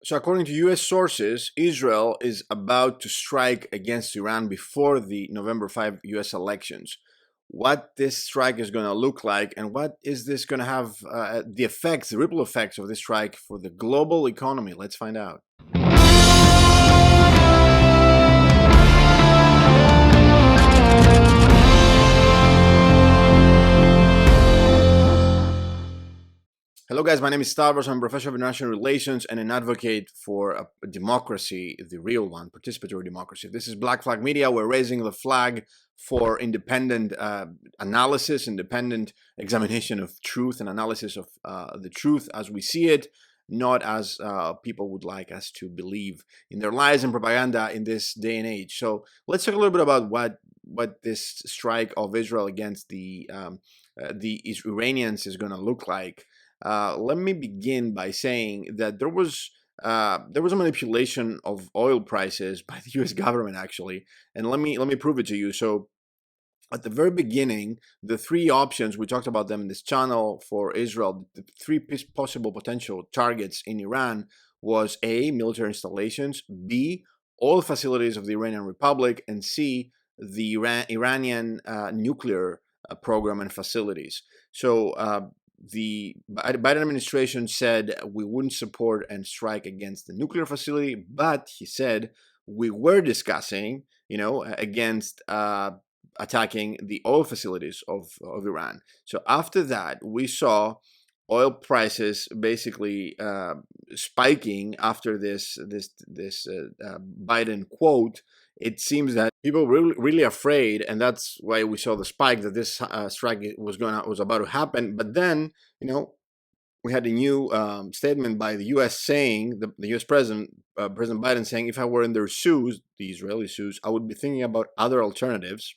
So according to US sources, Israel is about to strike against Iran before the November 5 US elections. What this strike is going to look like, and what is this going to have the effects, the ripple effects of this strike for the global economy? Let's find out. Hello, guys. My name is Stavros. I'm a professor of international relations and an advocate for a democracy, the real one, participatory democracy. This is Black Flag Media. We're raising the flag for independent analysis, independent examination of truth and analysis of the truth as we see it, not as people would like us to believe in their lies and propaganda in this day and age. So let's talk a little bit about what this strike of Israel against the Iranians is going to look like. Let me begin by saying that there was a manipulation of oil prices by the U.S. government, actually, and let me prove it to you. So, at the very beginning, the three options we talked about them in this channel for Israel, the three possible potential targets in Iran was A, military installations, B, oil facilities of the Iranian Republic, and C, the Iranian nuclear program and facilities. So the Biden administration said we wouldn't support and strike against the nuclear facility, but he said we were discussing, against attacking the oil facilities of Iran. So after that, we saw oil prices basically spiking after this Biden quote. It seems that people were really afraid, and that's why we saw the spike that this strike was about to happen. But then, we had a new statement by the U.S. saying the U.S. President Biden saying, if I were in their shoes, the Israeli shoes, I would be thinking about other alternatives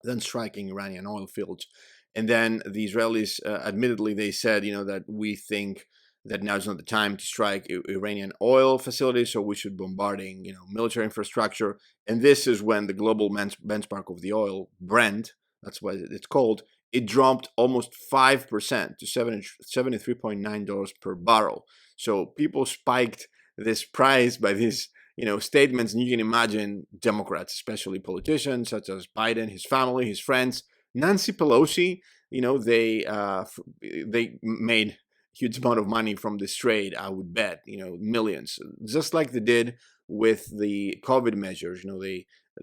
than striking Iranian oil fields. And then the Israelis, admittedly, they said, that we think that now is not the time to strike Iranian oil facilities, so we should bombarding, military infrastructure. And this is when the global benchmark of the oil, Brent, that's what it's called, it dropped almost 5% to $73.9 per barrel. So people spiked this price by these statements, and you can imagine Democrats, especially politicians such as Biden, his family, his friends, Nancy Pelosi, they made huge amount of money from this trade, I would bet, millions, just like they did with the COVID measures.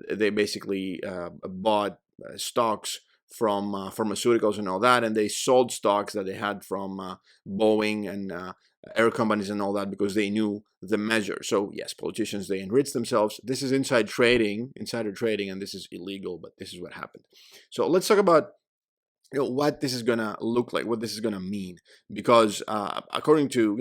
They basically bought stocks from pharmaceuticals and all that, and they sold stocks that they had from Boeing and air companies and all that because they knew the measure. So yes, politicians, they enrich themselves. This is insider trading, and this is illegal, but this is what happened. So let's talk about what this is gonna look like, what this is gonna mean, because according to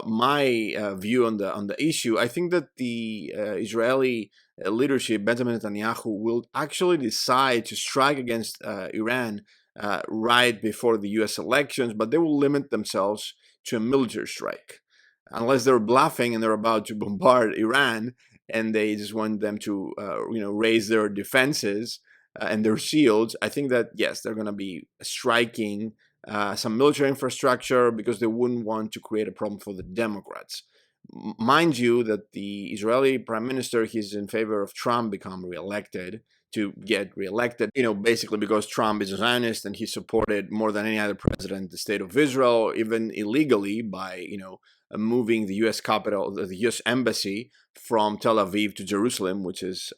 my view on the issue, I think that the Israeli leadership, Benjamin Netanyahu, will actually decide to strike against Iran right before the U.S. elections, but they will limit themselves to a military strike, unless they're bluffing and they're about to bombard Iran, and they just want them to raise their defenses and their shields. I think that yes, they're going to be striking some military infrastructure because they wouldn't want to create a problem for the Democrats. Mind you, that the Israeli prime minister, he's in favor of Trump become reelected, to get reelected, basically because Trump is a Zionist and he supported more than any other president the state of Israel, even illegally by, moving the U.S. capital, the U.S. embassy from Tel Aviv to Jerusalem, which is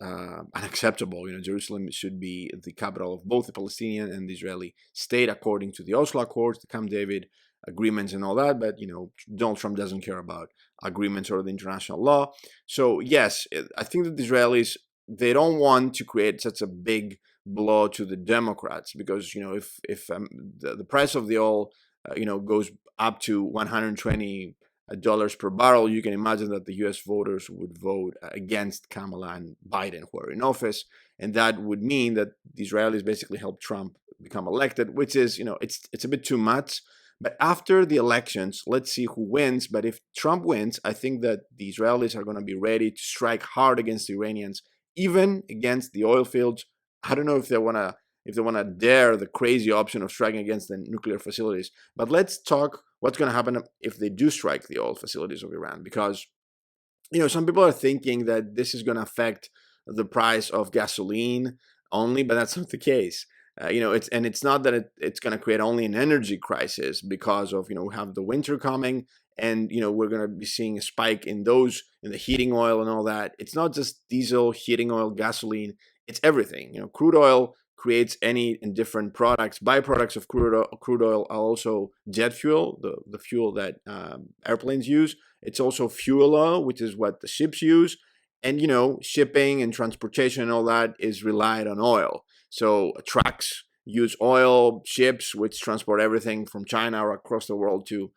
unacceptable. Jerusalem should be the capital of both the Palestinian and the Israeli state, according to the Oslo Accords, the Camp David agreements and all that. But, Donald Trump doesn't care about agreements or the international law. So, yes, I think that the Israelis, they don't want to create such a big blow to the Democrats, because if the price of the oil goes up to $120 per barrel, you can imagine that the U.S. voters would vote against Kamala and Biden, who are in office, and that would mean that the Israelis basically help Trump become elected, which is it's a bit too much. But after the elections, let's see who wins. But if Trump wins, I think that the Israelis are going to be ready to strike hard against the Iranians, even against the oil fields. I don't know if they want to dare the crazy option of striking against the nuclear facilities. But let's talk what's going to happen if they do strike the oil facilities of Iran. Because some people are thinking that this is going to affect the price of gasoline only, but that's not the case. It's not that it's going to create only an energy crisis because of we have the winter coming, and we're going to be seeing a spike in the heating oil and all that. It's not just diesel, heating oil, gasoline. It's everything. Crude oil creates any and different products. Byproducts of crude oil are also jet fuel, the fuel that airplanes use. It's also fuel oil, which is what the ships use. And, shipping and transportation and all that is relied on oil. So trucks use oil, ships, which transport everything from China or across the world to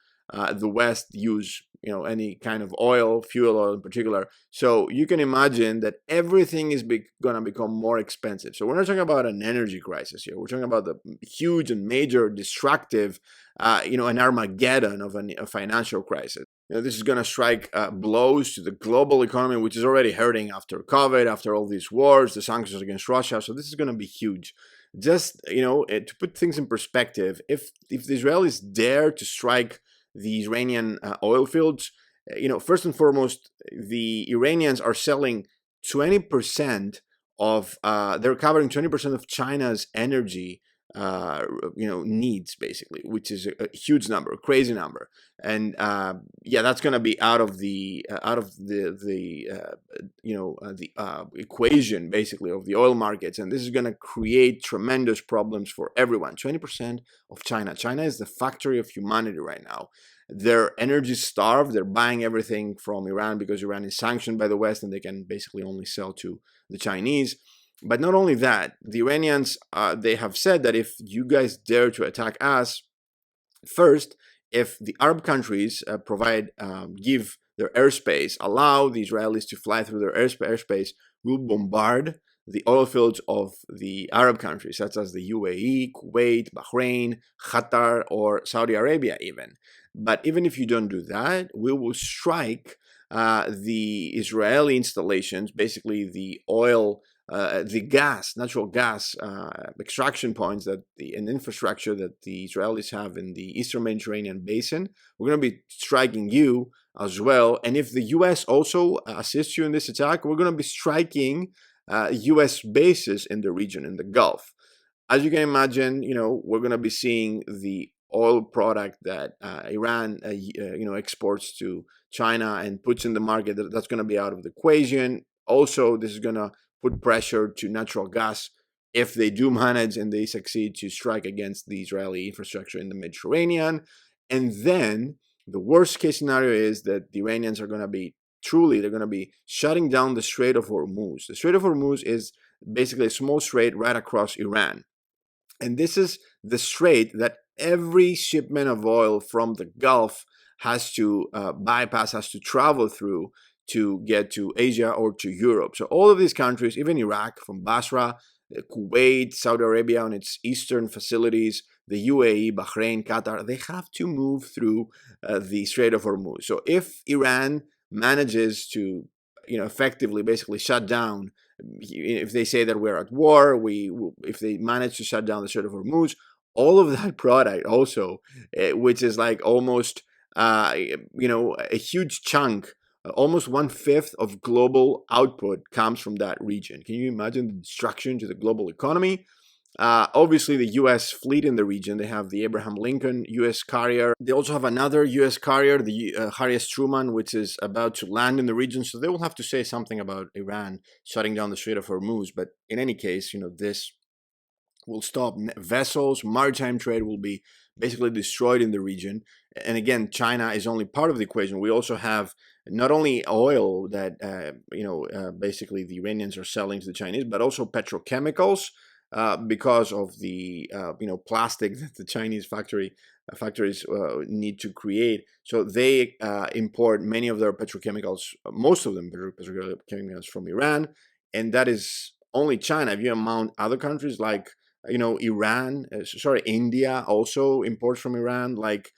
the West, use any kind of oil, fuel oil in particular. So you can imagine that everything is going to become more expensive. So we're not talking about an energy crisis here. We're talking about the huge and major destructive, an Armageddon of a financial crisis. This is going to strike blows to the global economy, which is already hurting after COVID, after all these wars, the sanctions against Russia. So this is going to be huge. Just, to put things in perspective, if the Israelis dare to strike the Iranian oil fields, first and foremost, the Iranians are selling 20% of, they're covering 20% of China's energy needs, basically, which is a huge number, a crazy number. And that's going to be out of the equation, basically, of the oil markets. And this is going to create tremendous problems for everyone. 20% of China. China is the factory of humanity right now. They're energy starved. They're buying everything from Iran because Iran is sanctioned by the West, and they can basically only sell to the Chinese. But not only that, the Iranians, they have said that if you guys dare to attack us, first, if the Arab countries give their airspace, allow the Israelis to fly through their airspace, we'll bombard the oil fields of the Arab countries, such as the UAE, Kuwait, Bahrain, Qatar, or Saudi Arabia even. But even if you don't do that, we will strike the Israeli installations, basically the oil, natural gas extraction points and infrastructure that the Israelis have in the Eastern Mediterranean basin. We're going to be striking you as well. And if the U.S. also assists you in this attack, we're going to be striking U.S. bases in the region, in the Gulf. As you can imagine, we're going to be seeing the oil product that Iran, exports to China and puts in the market. That's going to be out of the equation. Also, this is going to put pressure to natural gas if they do manage and they succeed to strike against the Israeli infrastructure in the Mediterranean. And then the worst case scenario is that the Iranians are going to be they're going to be shutting down the Strait of Hormuz. The Strait of Hormuz is basically a small strait right across Iran. And this is the strait that every shipment of oil from the Gulf has to bypass, has to travel through to get to Asia or to Europe. So all of these countries, even Iraq, from Basra, Kuwait, Saudi Arabia on its eastern facilities, the UAE, Bahrain, Qatar, they have to move through the Strait of Hormuz. So if Iran manages to, effectively basically shut down, if they say that we're at war, if they manage to shut down the Strait of Hormuz, all of that product also, which is like almost, a huge chunk, almost 1/5 of global output comes from that region. Can you imagine the destruction to the global economy? Obviously, the U.S. fleet in the region, they have the Abraham Lincoln U.S. carrier. They also have another U.S. carrier, the Harry S. Truman, which is about to land in the region. So they will have to say something about Iran shutting down the Strait of Hormuz. But in any case, this will stop vessels. Maritime trade will be basically destroyed in the region. And again, China is only part of the equation. We also have not only oil that, basically the Iranians are selling to the Chinese, but also petrochemicals. Because of the plastic that the Chinese factories need to create, so they import many of their petrochemicals, most of them petrochemicals from Iran, and that is only China. If you amount other countries like India also imports from Iran. Like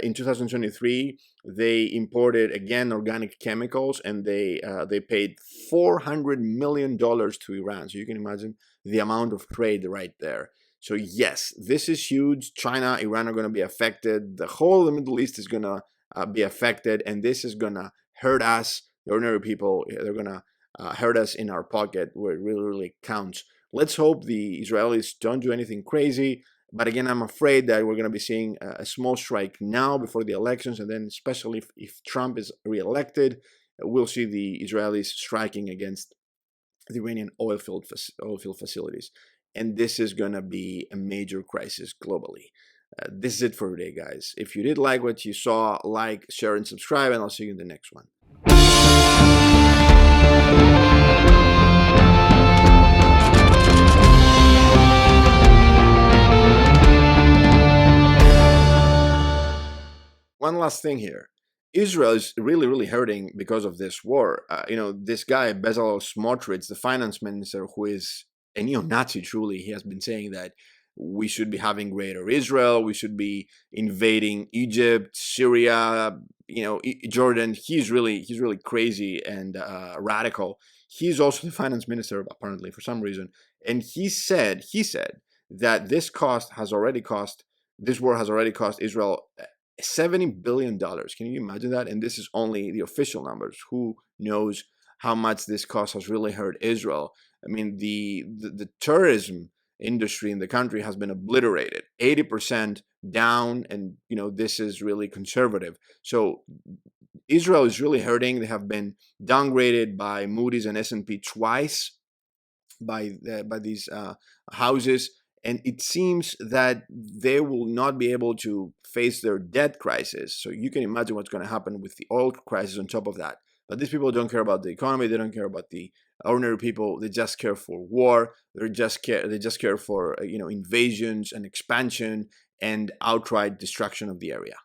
in 2023, they imported again organic chemicals, and they paid $400 million to Iran. So you can imagine the amount of trade right there. So yes, this is huge. China, Iran are going to be affected. The whole of the Middle East is going to be affected, and this is going to hurt us, the ordinary people. They're going to hurt us in our pocket where it really, really counts. Let's hope the Israelis don't do anything crazy. But again, I'm afraid that we're going to be seeing a small strike now before the elections, and then especially if Trump is reelected, we'll see the Israelis striking against the Iranian oil field facilities. And this is going to be a major crisis globally. This is it for today, guys. If you did like what you saw, like, share, and subscribe, and I'll see you in the next one. One last thing here. Israel is really, really hurting because of this war. This guy, Bezalel Smotrich, the finance minister, who is a neo-Nazi truly, he has been saying that we should be having greater Israel, we should be invading Egypt, Syria, Jordan. He's really crazy and radical. He's also the finance minister, apparently, for some reason. And he said that this war has already cost Israel $70 billion. Can you imagine that? And this is only the official numbers. Who knows how much this cost has really hurt Israel? I mean, the tourism industry in the country has been obliterated, 80% down, and this is really conservative. So Israel is really hurting. They have been downgraded by Moody's and S&P twice by these houses. And it seems that they will not be able to face their debt crisis. So you can imagine what's going to happen with the oil crisis on top of that. But these people don't care about the economy. They don't care about the ordinary people. They just care for war. They just care for invasions and expansion and outright destruction of the area.